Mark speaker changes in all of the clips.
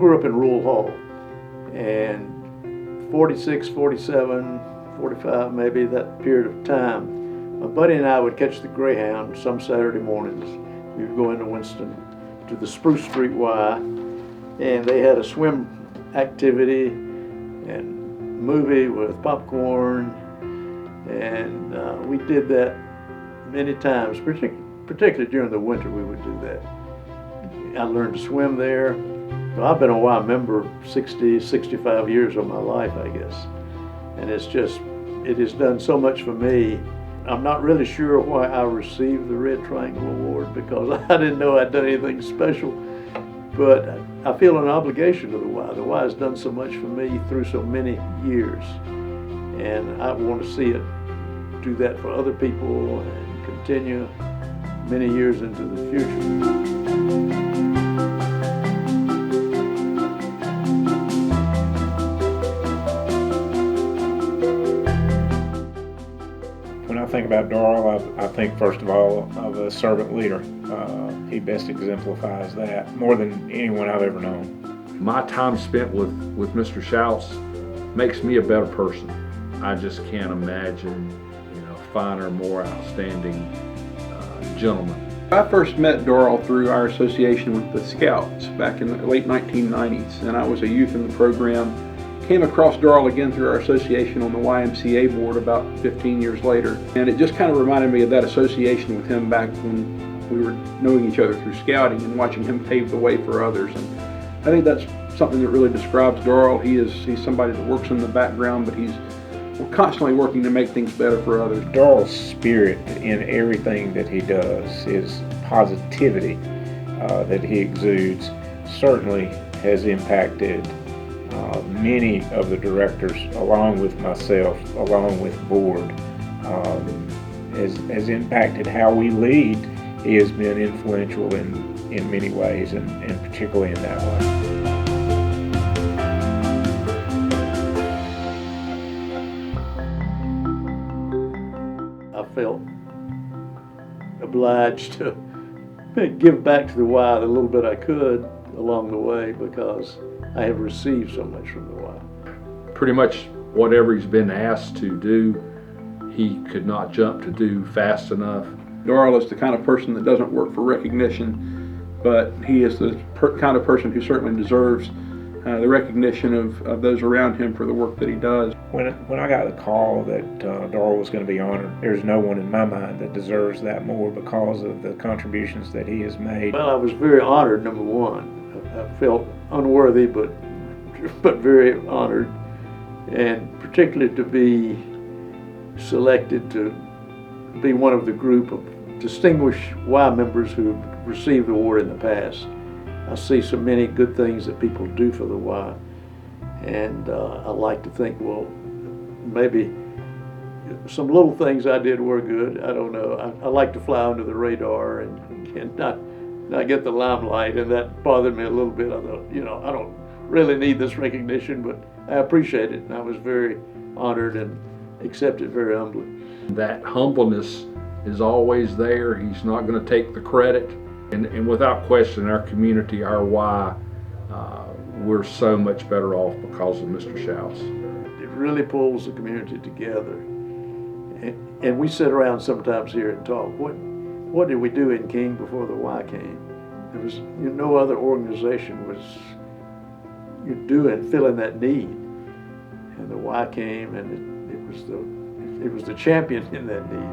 Speaker 1: grew up in Rural Hall, and 46, 47, 45 maybe, that period of time, my buddy and I would catch the Greyhound some Saturday mornings. We would go into Winston to the Spruce Street Y, and they had a swim activity and movie with popcorn, and we did that many times, particularly during the winter. We would do that. I learned to swim there. So I've been a Y member 60, 65 years of my life, I guess. And it has done so much for me. I'm not really sure why I received the Red Triangle Award, because I didn't know I'd done anything special. But I feel an obligation to the Y. The Y has done so much for me through so many years. And I want to see it do that for other people and continue many years into the future.
Speaker 2: When I think about Darle, I think first of all of a servant leader. He best exemplifies that more than anyone I've ever known.
Speaker 3: My time spent with Mr. Shouse makes me a better person. I just can't imagine, finer, more outstanding gentleman.
Speaker 4: I first met Darle through our association with the Scouts back in the late 1990s, and I was a youth in the program. Came across Darle again through our association on the YMCA board about 15 years later, and it just kind of reminded me of that association with him back when we were knowing each other through scouting and watching him pave the way for others. And I think that's something that really describes Darle. He's somebody that works in the background, but we're constantly working to make things better for others.
Speaker 2: Darle's spirit in everything that he does, his positivity that he exudes, certainly has impacted many of the directors, along with myself, along with the board, has impacted how we lead. He has been influential in many ways, and particularly in that way.
Speaker 1: I felt obliged to give back to the Y the little bit I could along the way, because I have received so much from the Y.
Speaker 3: Pretty much whatever he's been asked to do, he could not jump to do fast enough.
Speaker 4: Darle is the kind of person that doesn't work for recognition, but he is the kind of person who certainly deserves the recognition of those around him for the work that he does.
Speaker 2: When I got the call that Darle was going to be honored, there's no one in my mind that deserves that more because of the contributions that he has made.
Speaker 1: Well, I was very honored, number one. I felt unworthy, but very honored, and particularly to be selected to be one of the group of distinguished Y members who have received the award in the past. I see so many good things that people do for the Y, and I like to think, well, maybe some little things I did were good. I don't know. I like to fly under the radar and not get the limelight, and that bothered me a little bit. I thought, I don't really need this recognition, but I appreciate it, and I was very honored and accepted very humbly.
Speaker 3: That humbleness is always there. He's not going to take the credit, and without question, our community, our Y, we're so much better off because of Mr. Shouse.
Speaker 1: It really pulls the community together, and we sit around sometimes here and talk. What did we do in King before the Y came? There was no other organization was filling that need, and the Y came, and it was the champion in that need.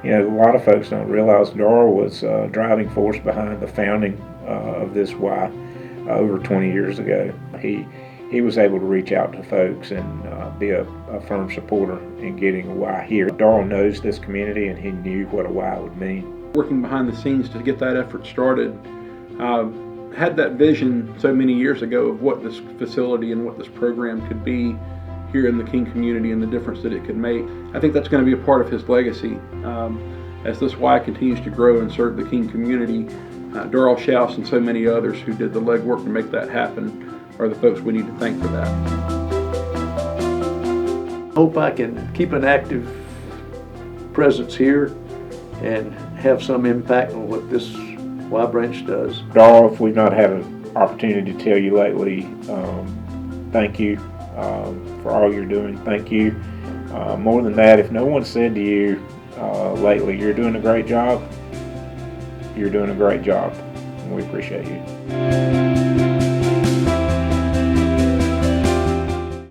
Speaker 2: A lot of folks don't realize Darle was a driving force behind the founding of this Y over 20 years ago. He was able to reach out to folks and be a firm supporter in getting a Y here. Darle knows this community, and he knew what a Y would mean.
Speaker 4: Working behind the scenes to get that effort started, had that vision so many years ago of what this facility and what this program could be here in the King community and the difference that it could make. I think that's going to be a part of his legacy. As this Y continues to grow and serve the King community, Darle Shouse and so many others who did the legwork to make that happen are the folks we need to thank for that.
Speaker 1: I hope I can keep an active presence here and have some impact on what this Y Branch does.
Speaker 2: Darle, if we've not had an opportunity to tell you lately, thank you for all you're doing. Thank you. More than that, if no one said to you lately, you're doing a great job, you're doing a great job, and we appreciate you.